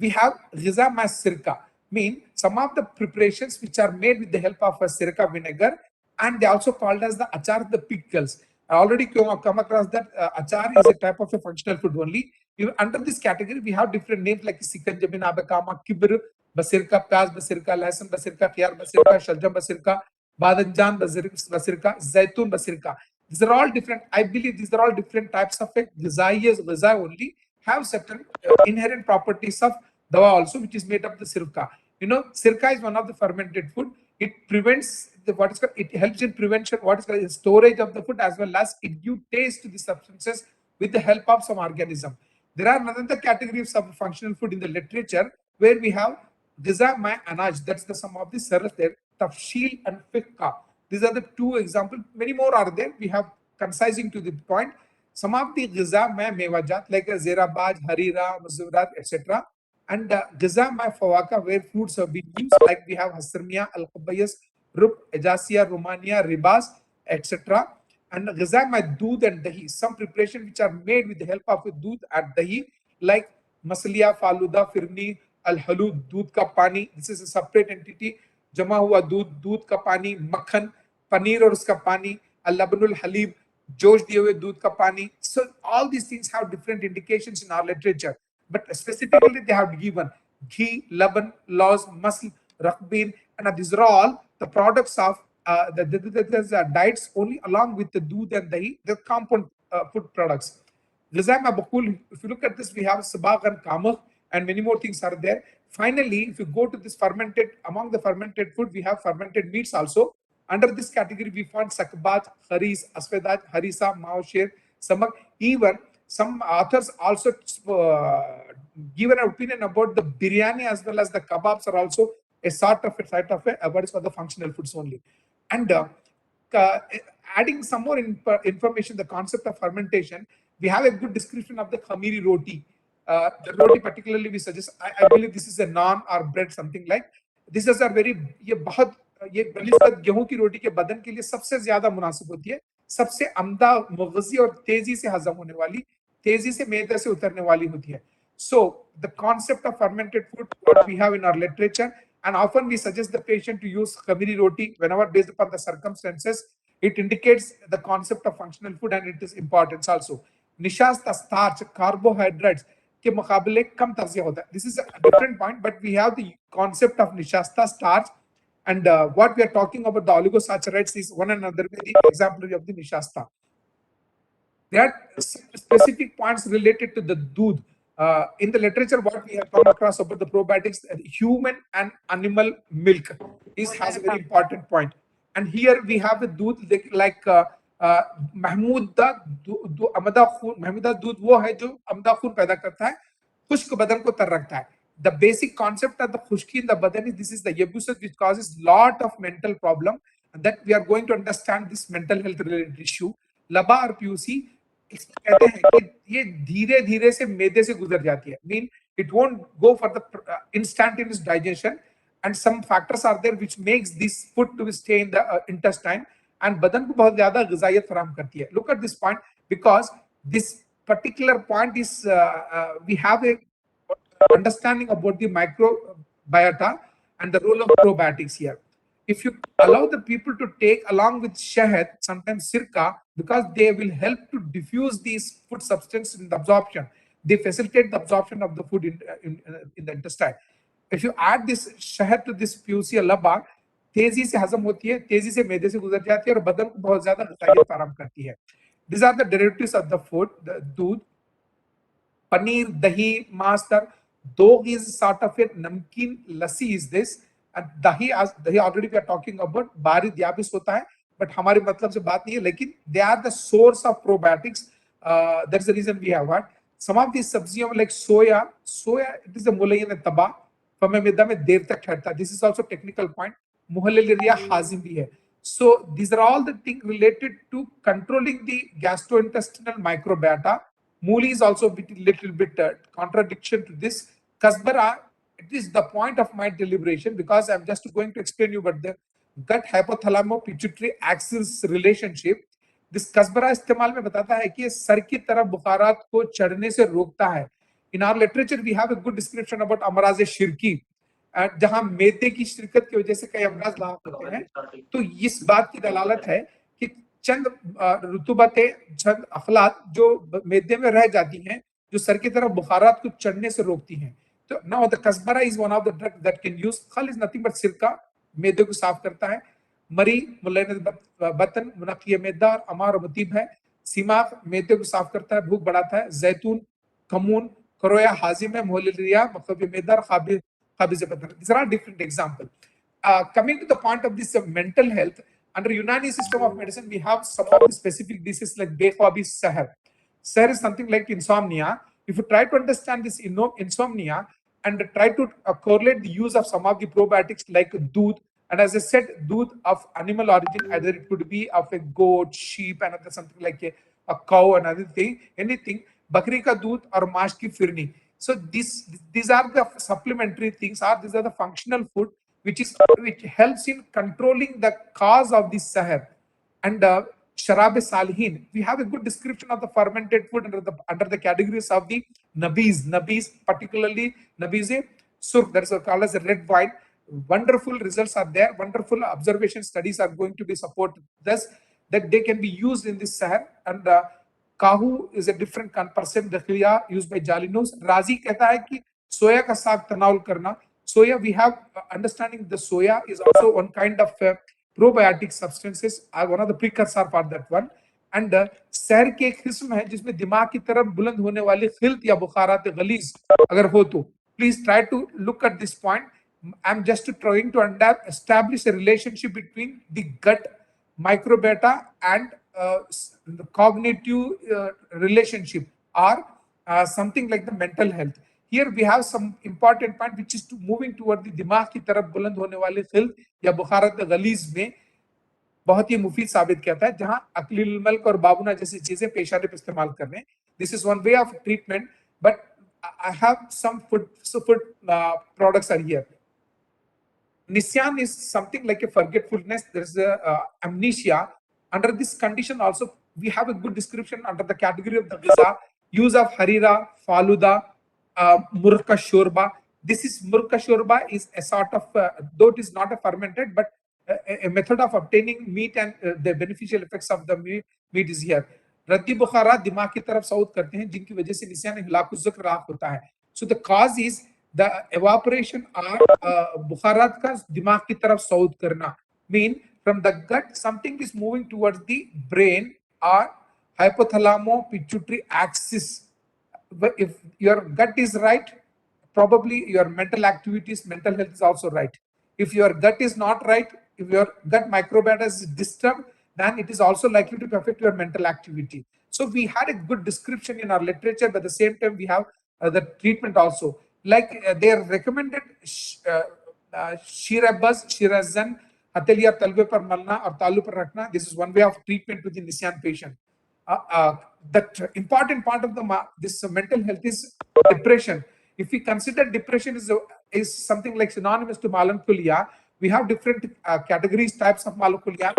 Speaker 3: Ghiza mas sirka, mean some of the preparations which are made with the help of a sirka vinegar, and they also called as the achar, the pickles. I already come across that achar is a type of a functional food only. Under this category, we have different names like sikanjabin, abakama, kibr, basirka, pyaz, basirka, lasan, basirka, khiyar, basirka, shaljam, basirka, badanjan, basirka, zaitun, basirka. These are all different. I believe these are all different types of Ghiza only have certain inherent properties of dawa also, which is made of the sirka. Sirka is one of the fermented food. It prevents the what is called, it helps in prevention, what is called storage of the food, as well as it gives taste to the substances with the help of some organism. There are another category of some functional food in the literature where we have Ghiza ma anaj, that's the sum of the syrup there, tafshil and fikka. These are the two examples. Many more are there. We have concising to the point. Some of the Ghiza ma mewajat like zerabaj, harira, mazurat, etc. And Ghiza ma fawaka, where fruits have been used, like we have hasrmiya, al-qabayas, rub, ejasia, romania, ribas, etc. And Ghiza ma doodh and dahi, some preparation which are made with the help of doodh and dahi, like masliya, faluda, firni, al-halud, दूध का पानी, this is a separate entity, जमा हुआ दूध, दूध का पानी, मक्खन, पनीर और उसका पानी, al-labanul halib, जोश दिए हुए दूध का पानी. So all these things have different indications in our literature, but specifically they have given ghee, laban, laws, musl, rakbin, and these are all the products of the diets only along with the doodh and dahi, the compound food products. If you look at this, we have sabag and kamah and many more things are there. Finally, if you go to this fermented, among the fermented food, we have fermented meats also. Under this category, we find sakbat, haris, asvedat, harisa, maosher, samak. Even some authors also give an opinion about the biryani as well as the kebabs are also a sort of what is called the functional foods only. And adding some more information, the concept of fermentation, we have a good description of the khamiri roti. The roti particularly we suggest, I believe this is a naan or bread, something like. This is a very, ये बनिस्बत गेहूं की रोटी के बदन के लिए सबसे ज्यादा मुनासिब होती है, सबसे अमदा, मुगज़ी और तेजी से हजम होने वाली, तेजी से मैदे से उतरने वाली होती है. So the concept of fermented food, what we have in our literature, and often we suggest the patient to use khamiri roti whenever based upon the circumstances. It indicates the concept of functional food and it is importance also. Nishasta starch, carbohydrates के मुकाबले कम तग़िज़ा होता है. This is a different point, but we have the concept of nishasta starch. And what we are talking about, the oligosaccharides, is one another the exemplary of the nishasta. There are specific points related to the doodh. In the literature, what we have come across about the probiotics, human and animal milk has a very important point. And here we have the doodh like Mahmooda अमदा खून, महमूदा दूध वो है जो अमदा खून पैदा करता है, खुश्क बदन को तर रखता है. The basic concept of the khushki in the badan is this is the yabusat which causes lot of mental problem, and that we are going to understand this mental health related issue. लबा और PUC कहते हैं कि ये धीरे धीरे से मैदे से गुजर जाती है. Mean it won't go for the instantaneous digestion, and some factors are there which makes this food to stay in the intestine and बदन को बहुत ज्यादा ग़िज़ाइयत फराहम करती है. Look at this point, because this particular point is we have a understanding about the microbiota and the role of probiotics here. If you allow the people to take along with shahad, sometimes sirka, because they will help to diffuse these food substances in the absorption. They facilitate the absorption of the food in the intestine. If you add this shahad to this PUC laba, तेजी से हजम होती है, तेजी से मैदे से गुजर जाती है और बदन को बहुत ज्यादा ग़िज़ाइयत फराहम करती है. These are the derivatives of the food, the दूध, paneer, dahi, master. Dog is sort of a namkeen lassi is this, and dahi already we are talking about barid yabis hota hai, but हमारे मतलब से बात नहीं है, लेकिन they are the source of probiotics. That's the reason we have what some of these sabziyan like soya, it is a mulayyin taba, फमे मैदा में देर तक ठहरता है. This is also technical point. मुहल्लिलिया हाजिम भी है. So these are all the things related to controlling the gastrointestinal microbiota. Mooli is also a little bit contradiction to this. Kasbara, it is the point of my deliberation because I'm just going to explain you about the gut hypothalamo-pituitary axis relationship. This kasbara इस्तेमाल में बताता है कि ये sir की तरफ बुखारात को चढ़ने से रोकता है. In our literature, we have a good description about अमराज़ शिरकी, जहां मैदे की शिरकत की वजह से कई अमराज लाभ होते हैं. तो इस बात की दलालत है कि चंद रुतुबतें, चंद अखलात जो मैदे में रह जाती हैं, जो सर की तरफ बुखारात को चढ़ने से रोकती हैं. तो now the kasbara is one of the drugs that can use. खल is nothing but सिरका, मैदे को साफ करता है. मरी मुलैन बतन मुनक्किय मैदा और अमार मुतीब है. सीमाक मैदे को साफ करता है, भूख बढ़ाता है. जैतून, कमून, करोया हाजिम है, मोहलिया मतलब मैदा और खाबिज बतन. These are all different examples. Coming to the point of this mental health, under Unani system of medicine, we have some of the specific diseases like Bekhwabi Sahar. Sahar is something like insomnia. If you try to understand this insomnia and try to correlate the use of some of the probiotics like doodh, and as I said, doodh of animal origin, either it could be of a goat, sheep, and something like a cow, another thing, anything, bakri ka doodh or maash ki firni. So these are the supplementary things, or these are the functional food which helps in controlling the cause of this sahar. And sharab salihin, we have a good description of the fermented food under the categories of the nabis, particularly nabize surf, that is called as a red wine. Wonderful results are there. Wonderful observation studies are going to be supported thus that they can be used in this sahar. And काहू is a different percent dakhliya used by Jalinus. Razi कहता है कि soya का साग तनाउल करना. Soya, we have understanding the soya is also one kind of probiotic substances, one of the precursor for that one. And सैर के एक किस्म है जिसमें दिमाग की तरफ बुलंद होने वाली खिल्त या बुखारात गलीज अगर हो तो please try to look at this point. I am just trying to establish a relationship between the gut microbiota and the cognitive relationship or something like the mental health. Here we have some important point which is to moving toward the दिमाग की तरफ बुलंद होने वाले खिल्त या बुखारत गलीज में बहुत ही मुफीद साबित कहता है जहां अक्लिल मल्क और बाबुना जैसी चीजें पेशारे पे इस्तेमाल कर रहे हैं. This is one way of treatment but I have some food products are here. Nisyan is something like a forgetfulness. There is a amnesia. Under this condition also, we have a good description under the category of the Giza. Use of harira, faluda, murka shorba. This is murka shorba is a sort of, though it is not a fermented, but a method of obtaining meat and the beneficial effects of the meat is here. रद्दी बुखारात दिमाग की तरफ south करते हैं जिनकी वजह से निस्यान हिलाकुज़्ज़ुक राख होता है. So the cause is the evaporation or bukharat ka dimag ki taraf south karna mean from the gut something is moving towards the brain or hypothalamo pituitary axis. But if your gut is right, probably your mental activities, mental health is also right. If your gut is not right, if your gut microbiota is disturbed, then it is also likely to affect your mental activity. So we had a good description in our literature, but at the same time we have the treatment also. Like they are recommended Shirabaz, Shirazan, Hatelia Talve par malna or Talu par rakna. This is one way of treatment with the Nisyan patient. That important part of this mental health is depression. If we consider depression is something like synonymous to melancholia, we have different categories, types of melancholia.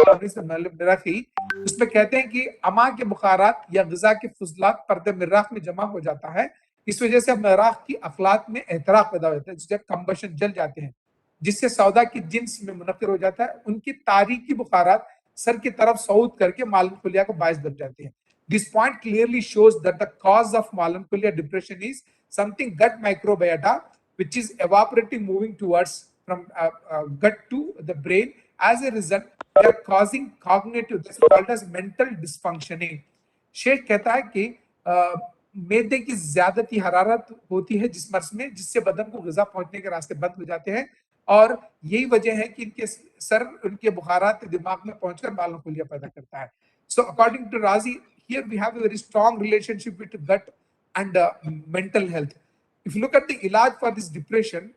Speaker 3: उसमें कहते हैं कि अमा के बुखारात या ग़िज़ा के फुज़लात पर्दे मिर्राख में जमा हो जाता है. इस वजह से मिर्राख की अखलात में एहतराक पैदा होता है, जिससे कंबशन जल जाते हैं, जिससे सौदा की जिन्स में मुनक्किर हो जाता है. उनकी तारीकी बुखारात सर की तरफ सऊद करके melancholia को बायस बन जाते हैं. This point clearly shows that the cause of melancholia depression is something gut microbiota which is evaporating, moving towards from gut to the brain. As a result, they are causing cognitive, this is called as mental dysfunctioning. Sheikh कहता है कि मैदे की ज्यादती हरारत होती है जिस्म में, जिससे बदन को ग़िज़ा पहुंचने के रास्ते बंद हो जाते हैं और यही वजह है कि इनके सर उनके बुखारात दिमाग में पहुंचकर melancholia पैदा करता है. So according to Razi, here we have a very strong relationship with gut and mental health. If you look at the ilaj for this depression,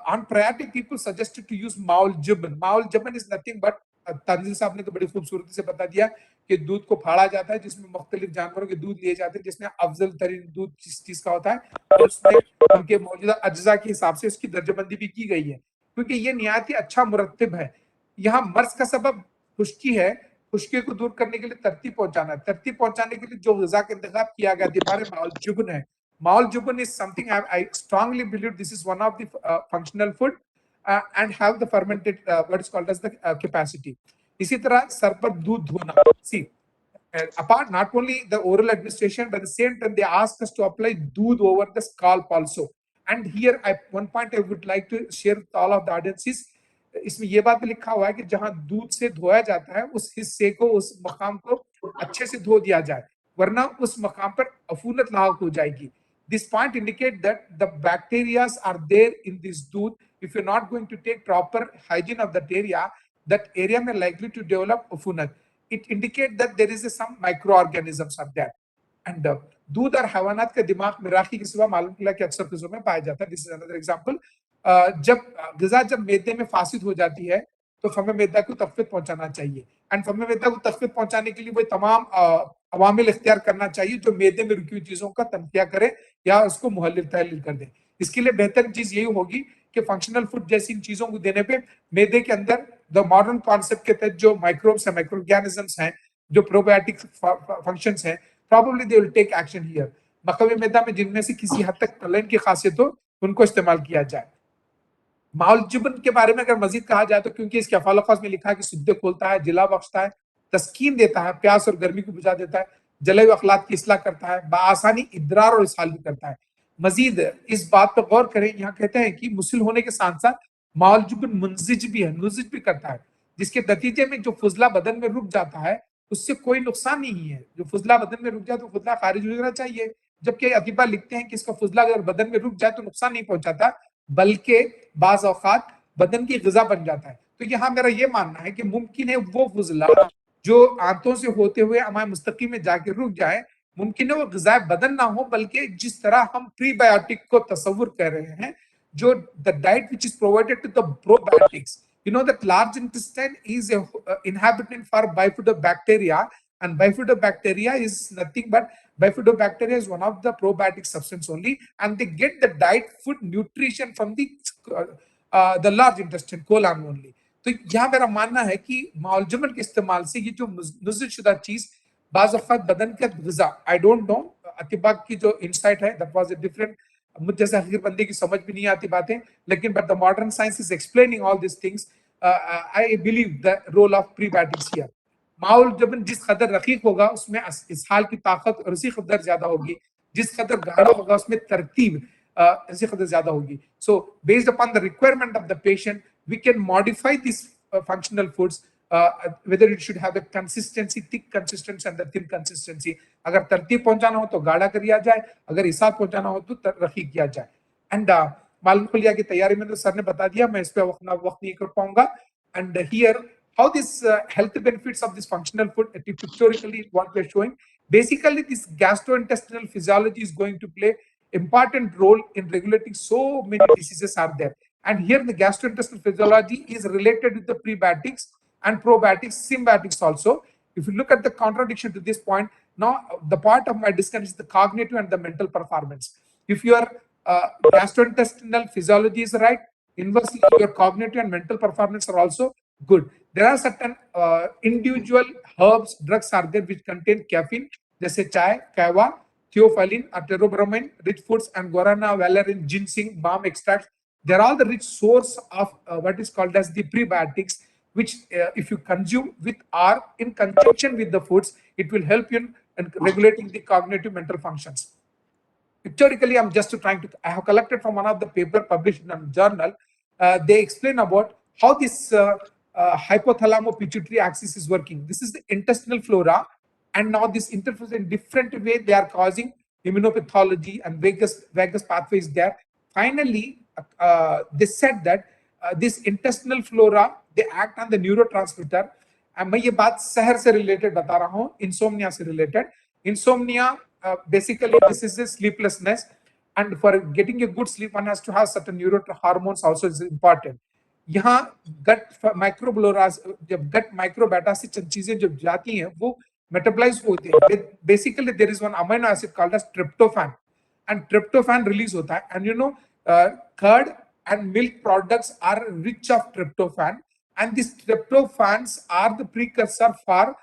Speaker 3: on priatic people suggested to use maul jubban. Maul jubban is nothing but तानज़ील साहब ने तो बड़ी खूबसूरती से बता दिया कि दूध को फाड़ा जाता है जिसमें मुख्तलिफ जानवरों के दूध लिए जाते हैं, जिसमें अफजल तरीन दूध किस चीज का होता है और उसमें उनके मौजूदा अज्जा के हिसाब से उसकी दर्जाबंदी भी की गई है क्योंकि ये निहायत ही अच्छा मुरत्तिब है. यहाँ मर्ज का सबब खुश्की है, खुश्की को दूर करने के लिए तरतीब पहुंचाना है. तरतीब पहुंचाने के लिए जो ग़िज़ा का इंतखाब किया गया दीवार माउल जुबन है. माउल जुबन is something I strongly believe this is one of the functional food and have the fermented what is called as the capacity. इसी तरह सर पर दूध धोना. See, apart not only the oral administration, but at the same time they ask us to apply दूध over the scalp also. And here one point I would like to share with all of the audiences. इसमें ये बात लिखा हुआ है कि जहां दूध से धोया जाता है उस हिस्से को, उस मकाम को अच्छे से धो दिया जाए, वरना उस मकाम पर अफूनत लाक हो जाएगी. This point indicate that the bacteria are there in this दूध. If you're not going to take proper hygiene of that area may likely to develop अफूनत. It indicates that there is some microorganisms are there. And दूध और हैवानात का दिमाग मिराखी के सिवा melancholia के अक्सर किस्मों में पाया जाता है. This is another example. जब ग़िज़ा जब मैदे में फासिद हो जाती है तो फमे मैदा को तखफ़ीफ़ पहुंचाना चाहिए. एंड फमे मैदा को तखफ़ीफ़ पहुंचाने के लिए वो तमाम अवामिल इख्तियार करना चाहिए जो मैदे में रुकी हुई चीजों का तनकिया करे या उसको मुहल्लिल तहलील कर दे. इसके लिए बेहतर चीज यही होगी कि फंक्शनल फूड जैसी इन चीजों को देने पे मैदे के अंदर द मॉडर्न कॉन्सेप्ट के तहत जो माइक्रोब्स हैं, माइक्रोऑर्गेनिजम्स हैं, जो प्रोबायोटिक फंक्शंस हैं, probably they will take action here. मकवी मैदा में जिनमें से किसी हद तक कलन की खासियत हो उनको इस्तेमाल किया जाए. माउलजुबन के बारे में अगर मजीद कहा जाए तो क्योंकि इसके अफालफाज में लिखा है कि सुद्दे खोलता है, जिला बख्शता है, तस्कीन देता है, प्यास और गर्मी को बुझा देता है, जले हुए अखलात की इसलाह करता है, बाआसानी इद्रार और इसहाल भी करता है। मजीद इस बात पर गौर करें, यहाँ कहते हैं कि मुसिल होने के साथ साथ माउलजुबन मुंजिज भी है, नुजिज भी करता है, जिसके नतीजे में जो फुजला बदन में रुक जाता है उससे कोई नुकसान नहीं है। जो फुजला बदन में रुक जाए तो फुजला खारिज हो जाना चाहिए, जबकि अतीबा लिखते हैं कि इसका फुजला अगर बदन में रुक जाए तो नुकसान नहीं पहुंचाता, बल्कि बाज औकात बदन की ग़िज़ा बन जाता है। तो यहाँ मेरा ये मानना है कि मुमकिन है वो फुजला जो आंतों से होते हुए अमाय मुस्तकी में जाके रुक जाए, मुमकिन है वो ग़िज़ाए बदन ना हो, बल्कि जिस तरह हम प्रीबायोटिक को तस्वुर कर रहे हैं, जो the diet which is provided to the probiotics, you know that large intestine is a inhabitant for bifidobacteria, and bifidobacteria is nothing but bifidobacteria is one of the probiotic substance only, and they get the diet food nutrition from the large intestine colon only. तो यहाँ मेरा मानना है कि माउलजमन के इस्तेमाल से ये जो नुज़िल शुदा चीज बाज़ औक़ात बदन का ग़िज़ा, आई डोंट नो अतिबा की जो इंसाइट है दैट वाज अ डिफरेंट, मुझ जैसे हकीर बंदे की समझ भी नहीं आती बातें, लेकिन but the modern science is explaining all this things. I believe the role of prebiotics here. माउल जब जिस कदर रकीक होगा उसमें इसहाल की ताकत और उसी कदर ज्यादा होगी, जिस कदर गाढ़ा होगा उसमें तरतीब इसी कदर ज्यादा होगी। So based upon the requirement of the patient we can modify this functional foods, whether it should have the consistency, thick consistency and the thin consistency. अगर तरतीब पहुंचाना हो तो गाढ़ा करिया जाए, अगर हिसाब पहुंचाना हो तो रखी किया जाए। एंड मालूम खुलिया की तैयारी में तो सर ने बता दिया, मैं इस पे वक्त नहीं कर पाऊंगा। And here how this health benefits of this functional food pictorially what we are showing, basically this gastrointestinal physiology is going to play important role in regulating so many diseases are there. And here the gastrointestinal physiology is related with the prebiotics and probiotics, symbiotics also. If you look at the contradiction to this point, now the part of my discussion is the cognitive and the mental performance. If your gastrointestinal physiology is right, inversely your cognitive and mental performance are also good. There are certain individual herbs, drugs are there which contain caffeine, जैसे चाय, कहवा, theophylline, aterobromine, rich foods, and guarana, valerian, ginseng, balm extracts. They're all the rich source of what is called as the prebiotics, which if you consume with or in conjunction with the foods, it will help you in regulating the cognitive mental functions. Pictorially, I'm just trying to, I have collected from one of the paper published in a journal. They explain about how this hypothalamo-pituitary axis is working. This is the intestinal flora, and now this interface in different way they are causing immunopathology and vagus pathways there. Finally, they said that this intestinal flora, they act on the neurotransmitter. मैं ये बात शहर से related बता रहा हूँ, insomnia से related. Insomnia basically this is a sleeplessness, and for getting a good sleep one has to have certain neurohormones also is important. यहाँ गट माइक्रोफ्लोरा, जब गट माइक्रोबाटा से चंद चीजें जब जाती हैं वो मेटाबोलाइज होते हैं। Basically there is one amino acid called as tryptophan, and tryptophan release होता है, and you know curd and milk products are rich of tryptophan, and these tryptophans are the precursor for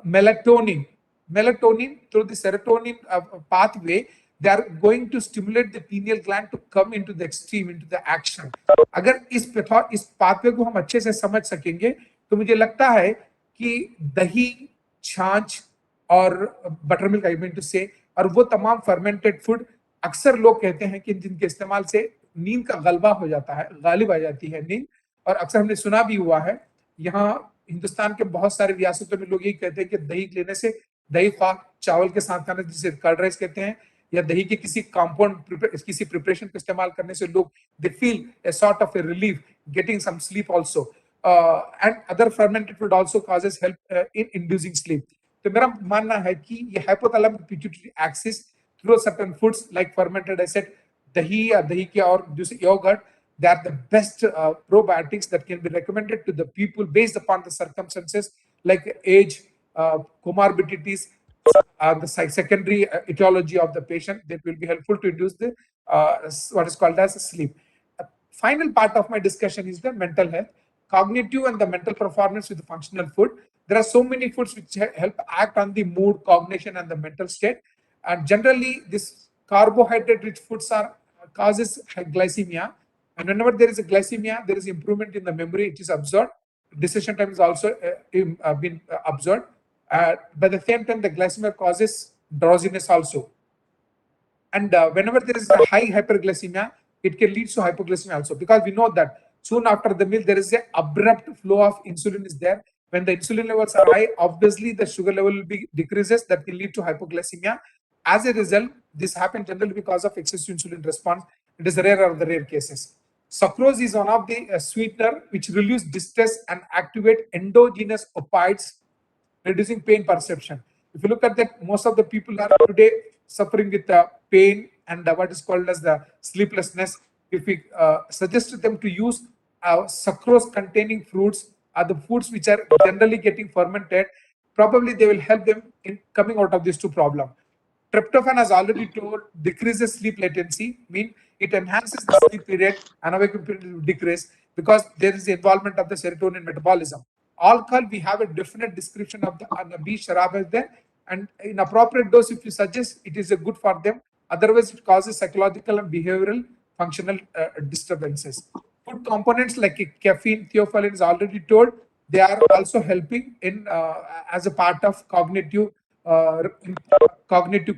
Speaker 3: melatonin. Melatonin through the serotonin pathway, they are going to stimulate the pineal gland to come into the extreme, into the action. अगर इस pathway को हम अच्छे से समझ सकेंगे तो मुझे लगता है कि दही, छाछ और butter milk, I mean to say, और वो तमाम फर्मेंटेड फूड, अक्सर लोग कहते हैं कि जिनके इस्तेमाल से नींद का गलबा हो जाता है, गालिब आ जाती है नींद, और अक्सर हमने सुना भी हुआ है। यहाँ हिंदुस्तान के बहुत सारे रियासतों में लोग यही कहते हैं कि दही लेने से, दही खा चावल के साथ खाना जिसे कर्ड राइस कहते हैं, या दही के किसी कंपाउंड किसी प्रिपरेशन को इस्तेमाल करने से लोग they feel a sort of a relief, getting some sleep also, and other fermented food also causes help in inducing sleep. तो मेरा मानना है कि ये hypothalamus pituitary axis through certain foods like fermented, I said dahi or dahi ke or yogurt, they are the best probiotics that can be recommended to the people based upon the circumstances like age, comorbidities, the secondary etiology of the patient. That will be helpful to induce the what is called as sleep. Final part of my discussion is the mental health, cognitive and the mental performance with the functional food. There are so many foods which help act on the mood, cognition, and the mental state. And generally, this carbohydrate-rich foods are causes glycemia, And whenever there is a glycemia, there is improvement in the memory, it is observed. Decision time is also been observed. By the same time, the glycemia causes drowsiness also. And whenever there is a high hyperglycemia, it can lead to hypoglycemia also, because we know that soon after the meal, there is a abrupt flow of insulin is there. When the insulin levels are high, obviously the sugar level will be decreases, that will lead to hypoglycemia. As a result, this happens generally because of excessive insulin response. It is rare of the rare cases. Sucrose is one of the sweetener which reduce distress and activate endogenous opioids, reducing pain perception. If you look at that, most of the people are today suffering with pain and what is called as the sleeplessness. If we suggest them to use sucrose containing fruits, are the foods which are generally getting fermented, probably they will help them in coming out of these two problems. Tryptophan, has already told, decreases sleep latency, mean it enhances the sleep period, anawaking period will decrease because there is the involvement of the serotonin metabolism. Alcohol, we have a definite description of the B sharab is there, and in appropriate dose, if you suggest, it is a good for them. Otherwise, it causes psychological and behavioral functional disturbances. Food components like caffeine, theophylline is already told, they are also helping in as a part of cognitive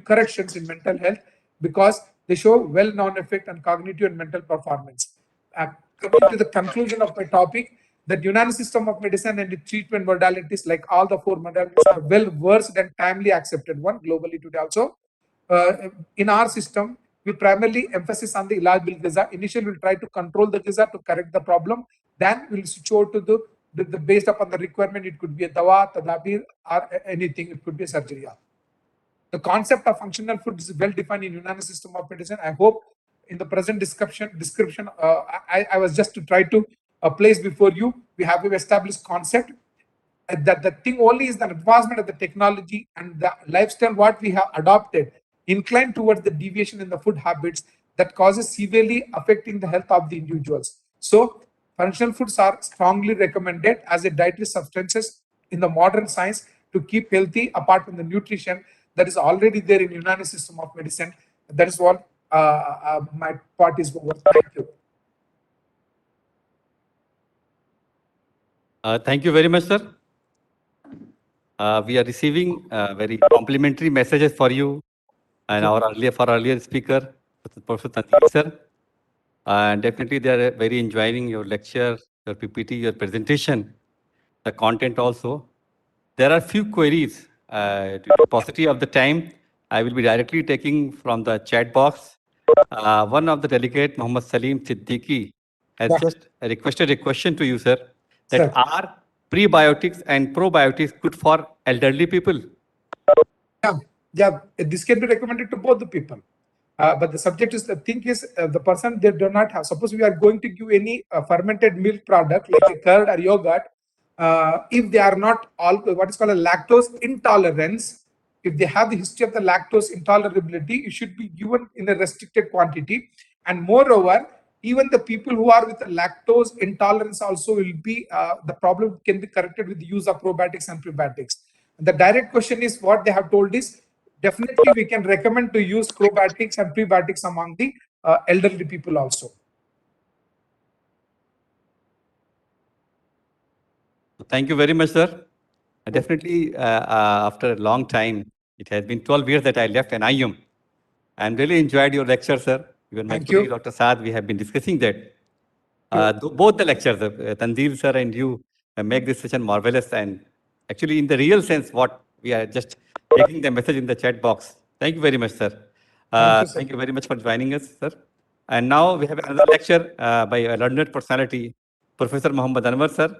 Speaker 3: corrections in mental health, because they show well-known effect on cognitive and mental performance. Coming to the conclusion of my topic, the Unani system of medicine and its treatment modalities, like all the four modalities, are well versed and timely accepted one globally today also. In our system, we primarily emphasis on the Ilaj bil Ghiza. Initially, we'll try to control the Ghiza to correct the problem. Then we'll switch over to the based upon the requirement. It could be a dawa, tadabir, or anything. It could be a surgery. The concept of functional food is well defined in Unani system of medicine. I hope in the present description, I was just to try to place before you. We have an established concept. That the thing only is the advancement of the technology and the lifestyle what we have adopted inclined towards the deviation in the food habits that causes severely affecting the health of the individuals. So functional foods are strongly recommended as a dietary substances in the modern science to keep healthy apart from the nutrition that is already there in Unani system of medicine. That is what my part is over. Thank you.
Speaker 1: Thank you very much, sir. We are receiving very complimentary messages for you and our earlier speaker, Professor Tandeep, sir. And definitely they are very enjoying your lecture, your PPT, your presentation, the content also. There are few queries. Due to paucity of the time, I will be directly taking from the chat box. One of the delegate, Mohammad Salim Siddiqui, has just requested a question to you, sir, that
Speaker 3: Sir.
Speaker 1: are prebiotics and probiotics good for elderly people?
Speaker 3: Yeah, this can be recommended to both the people. But the subject is, the thing is, the person they do not have. Suppose we are going to give any fermented milk product like a curd or yogurt, if they are not all what is called a lactose intolerance, if they have the history of the lactose intolerability, it should be given in a restricted quantity. And moreover, even the people who are with the lactose intolerance also will be the problem can be corrected with the use of probiotics and prebiotics. The direct question is what they have told is definitely we can recommend to use probiotics and prebiotics among the elderly people also.
Speaker 1: Thank you very much, sir. Definitely, after a long time, it has been 12 years that I left NIM. I'm really enjoyed your lecture, sir. Even my
Speaker 3: Thank
Speaker 1: colleague,
Speaker 3: you.
Speaker 1: Dr. Saad, we have been discussing that. Both the lectures, Tandeep, sir, and you make this session marvelous. And actually, in the real sense, what we are just taking the message in the chat box. Thank you very much, sir. Thank you very much for joining us, sir. And now we have another lecture by a learned personality, Professor Mohammad Anwar, sir.